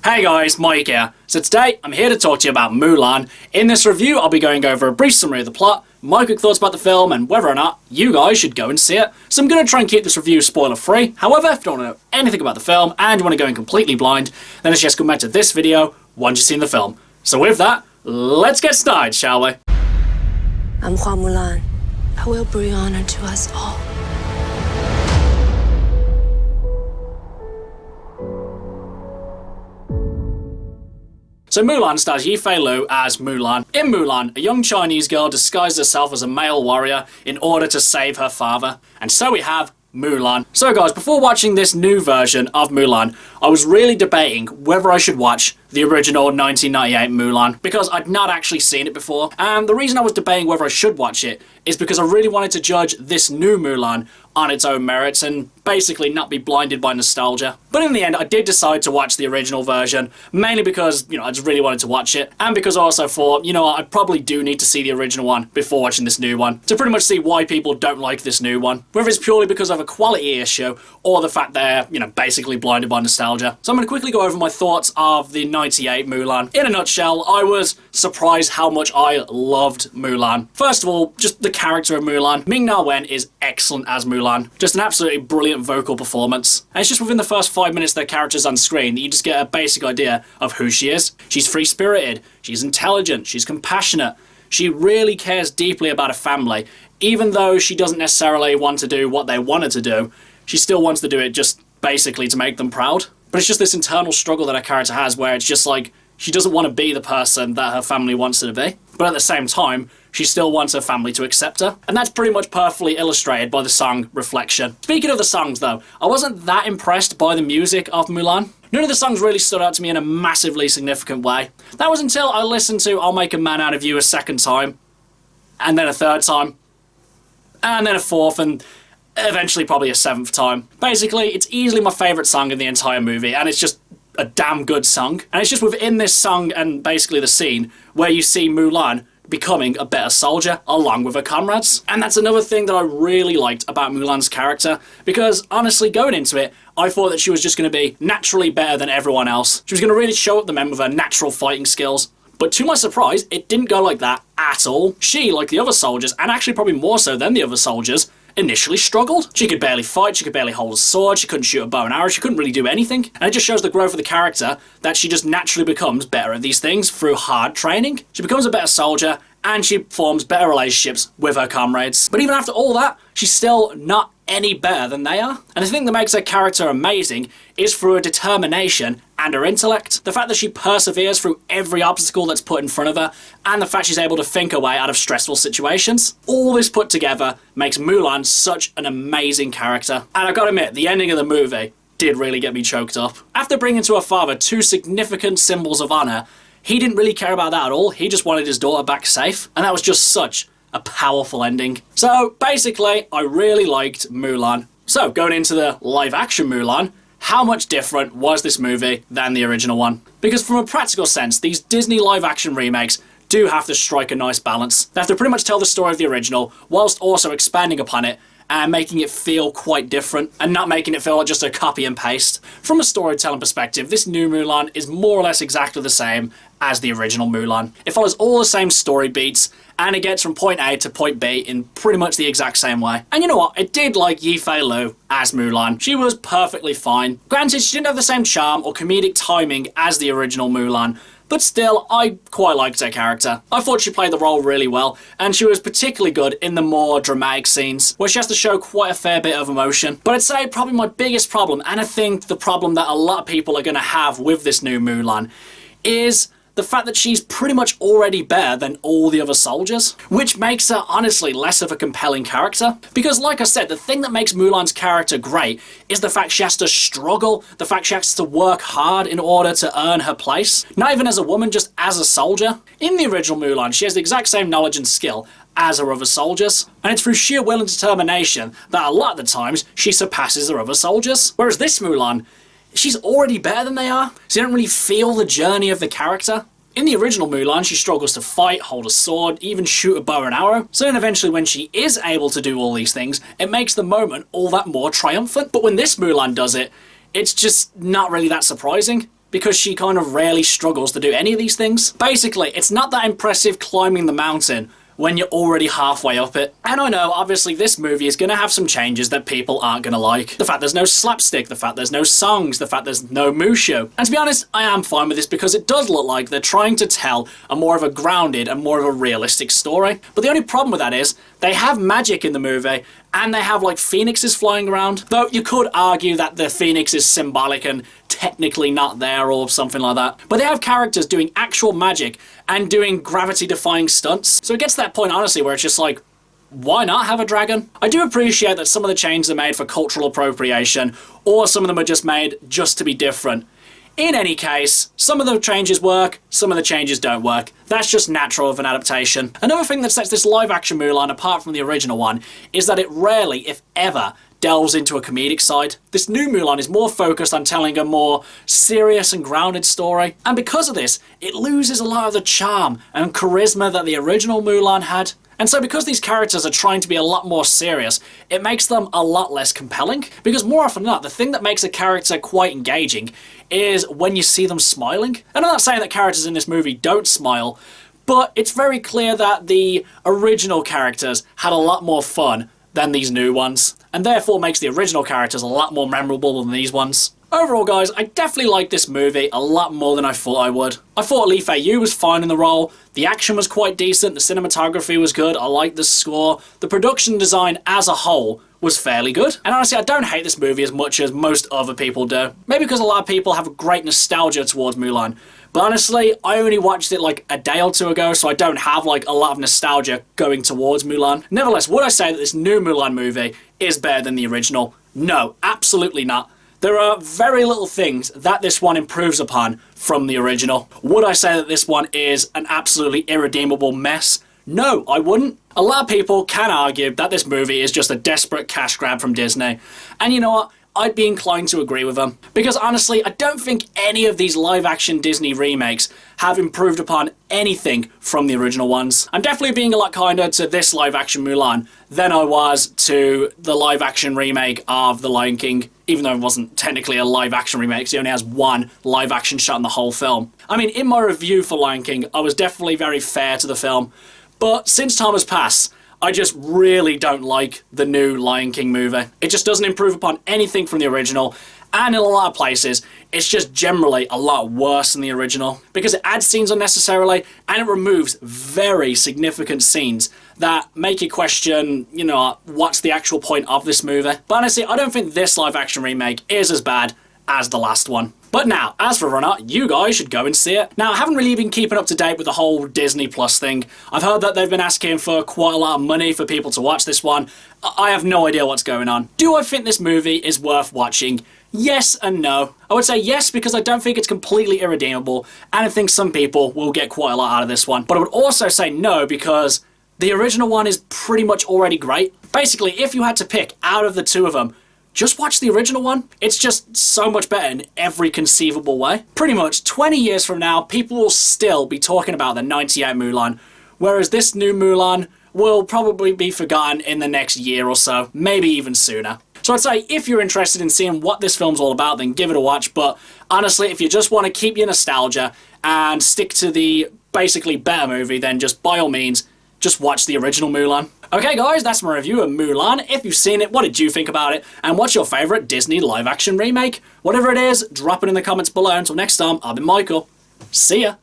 Hey guys, Mike here. So today, I'm here to talk to you about Mulan. In this review, I'll be going over a brief summary of the plot, my quick thoughts about the film, and whether or not you guys should go and see it. So I'm going to try and keep this review spoiler-free. However, if you don't want to know anything about the film, and you want to go in completely blind, then it's just come back to this video once you've seen the film. So with that, let's get started, shall we? I'm Mulan. I will bring honor to us all. So Mulan stars Yifei Liu as Mulan. In Mulan, a young Chinese girl disguises herself as a male warrior in order to save her father. And so we have Mulan. So guys, before watching this new version of Mulan, I was really debating whether I should watch the original 1998 Mulan, because I'd not actually seen it before. And the reason I was debating whether I should watch it is because I really wanted to judge this new Mulan on its own merits and basically not be blinded by nostalgia. But in the end, I did decide to watch the original version, mainly because, I just really wanted to watch it, and because I also thought, I probably do need to see the original one before watching this new one, to pretty much see why people don't like this new one. Whether it's purely because of a quality issue, or the fact they're, basically blinded by nostalgia. So I'm going to quickly go over my thoughts of the 98 Mulan. In a nutshell, I was surprised how much I loved Mulan. First of all, just the character of Mulan. Ming-Na is excellent as Mulan. Just an absolutely brilliant vocal performance. And it's just within the first 5 minutes their character's on screen that you just get a basic idea of who she is. She's free-spirited, she's intelligent, she's compassionate. She really cares deeply about her family. Even though she doesn't necessarily want to do what they want her to do, she still wants to do it just basically to make them proud. But it's just this internal struggle that her character has where it's just like, she doesn't want to be the person that her family wants her to be. But at the same time, she still wants her family to accept her. And that's pretty much perfectly illustrated by the song Reflection. Speaking of the songs though, I wasn't that impressed by the music of Mulan. None of the songs really stood out to me in a massively significant way. That was until I listened to I'll Make a Man Out of You a second time, and then a third time, and then a fourth, and eventually probably a seventh time. Basically, it's easily my favourite song in the entire movie, and it's just a damn good song. And it's just within this song and basically the scene where you see Mulan becoming a better soldier along with her comrades. And that's another thing that I really liked about Mulan's character, because honestly, going into it, I thought that she was just going to be naturally better than everyone else. She was going to really show up the men with her natural fighting skills. But to my surprise, it didn't go like that at all. She, like the other soldiers, and actually probably more so than the other soldiers, initially struggled. She could barely fight, she could barely hold a sword, she couldn't shoot a bow and arrow, she couldn't really do anything. And it just shows the growth of the character that she just naturally becomes better at these things through hard training. She becomes a better soldier, and she forms better relationships with her comrades. But even after all that, she's still not any better than they are. And the thing that makes her character amazing is through her determination and her intellect. The fact that she perseveres through every obstacle that's put in front of her, and the fact she's able to think her way out of stressful situations. All this put together makes Mulan such an amazing character. And I've got to admit, the ending of the movie did really get me choked up. After bringing to her father two significant symbols of honor, he didn't really care about that at all. He just wanted his daughter back safe. And that was just such a powerful ending. So basically, I really liked Mulan. So going into the live action Mulan, how much different was this movie than the original one? Because from a practical sense, these Disney live action remakes do have to strike a nice balance. They have to pretty much tell the story of the original whilst also expanding upon it and making it feel quite different and not making it feel like just a copy and paste. From a storytelling perspective, this new Mulan is more or less exactly the same as the original Mulan. It follows all the same story beats, and it gets from point A to point B in pretty much the exact same way. And you know what? I did like Yifei Liu as Mulan. She was perfectly fine. Granted, she didn't have the same charm or comedic timing as the original Mulan, but still, I quite liked her character. I thought she played the role really well, and she was particularly good in the more dramatic scenes, where she has to show quite a fair bit of emotion. But I'd say probably my biggest problem, and I think the problem that a lot of people are going to have with this new Mulan, is the fact that she's pretty much already better than all the other soldiers, which makes her honestly less of a compelling character. Because like I said, the thing that makes Mulan's character great is the fact she has to struggle, the fact she has to work hard in order to earn her place, not even as a woman, just as a soldier. In the original Mulan, she has the exact same knowledge and skill as her other soldiers, and it's through sheer will and determination that a lot of the times she surpasses her other soldiers. Whereas this Mulan, she's already better than they are, so you don't really feel the journey of the character. In the original Mulan, she struggles to fight, hold a sword, even shoot a bow and arrow. So then eventually when she is able to do all these things, it makes the moment all that more triumphant. But when this Mulan does it, it's just not really that surprising. because she kind of rarely struggles to do any of these things. Basically, it's not that impressive climbing the mountain when you're already halfway up it. And I know, obviously, this movie is going to have some changes that people aren't going to like. The fact there's no slapstick, the fact there's no songs, the fact there's no Mushu. And to be honest, I am fine with this because it does look like they're trying to tell a more of a grounded and more of a realistic story. But the only problem with that is they have magic in the movie and they have like phoenixes flying around. Though you could argue that the phoenix is symbolic and technically not there or something like that. But they have characters doing actual magic and doing gravity-defying stunts. So it gets to that point, honestly, where it's just like, why not have a dragon? I do appreciate that some of the changes are made for cultural appropriation, or some of them are just made just to be different. In any case, some of the changes work, some of the changes don't work. That's just natural of an adaptation. Another thing that sets this live-action Mulan apart from the original one is that it rarely, if ever, delves into a comedic side. This new Mulan is more focused on telling a more serious and grounded story. And because of this, it loses a lot of the charm and charisma that the original Mulan had. And so because these characters are trying to be a lot more serious, it makes them a lot less compelling. Because more often than not, the thing that makes a character quite engaging is when you see them smiling. And I'm not saying that characters in this movie don't smile, but it's very clear that the original characters had a lot more fun than these new ones, and therefore makes the original characters a lot more memorable than these ones. Overall, guys, I definitely liked this movie a lot more than I thought I would. I thought Li Fei-yu was fine in the role, the action was quite decent, the cinematography was good, I liked the score, the production design as a whole was fairly good. And honestly, I don't hate this movie as much as most other people do. Maybe because a lot of people have a great nostalgia towards Mulan. But honestly, I only watched it like a day or two ago, so I don't have like a lot of nostalgia going towards Mulan. Nevertheless, would I say that this new Mulan movie is better than the original? No, absolutely not. There are very little things that this one improves upon from the original. Would I say that this one is an absolutely irredeemable mess? No, I wouldn't. A lot of people can argue that this movie is just a desperate cash grab from Disney. And you know what? I'd be inclined to agree with them. Because honestly, I don't think any of these live-action Disney remakes have improved upon anything from the original ones. I'm definitely being a lot kinder to this live-action Mulan than I was to the live-action remake of The Lion King, even though it wasn't technically a live-action remake, because he only has one live-action shot in the whole film. I mean, in my review for Lion King, I was definitely very fair to the film, but since time has passed, I just really don't like the new Lion King movie. It just doesn't improve upon anything from the original, and in a lot of places, it's just generally a lot worse than the original, because it adds scenes unnecessarily, and it removes very significant scenes that make you question, you know, what's the actual point of this movie. But honestly, I don't think this live-action remake is as bad as the last one. But now, as for Runner, you guys should go and see it. Now, I haven't really been keeping up to date with the whole Disney Plus thing. I've heard that they've been asking for quite a lot of money for people to watch this one. I have no idea what's going on. Do I think this movie is worth watching? Yes and no. I would say yes because I don't think it's completely irredeemable, and I think some people will get quite a lot out of this one. But I would also say no because the original one is pretty much already great. Basically, if you had to pick out of the two of them, just watch the original one. It's just so much better in every conceivable way. Pretty much 20 years from now, people will still be talking about the 98 Mulan, whereas this new Mulan will probably be forgotten in the next year or so, maybe even sooner. So I'd say if you're interested in seeing what this film's all about, then give it a watch. But honestly, if you just want to keep your nostalgia and stick to the basically better movie, then just by all means, just watch the original Mulan. Okay guys, that's my review of Mulan. If you've seen it, what did you think about it? And what's your favourite Disney live-action remake? Whatever it is, drop it in the comments below. Until next time, I've been Michael. See ya!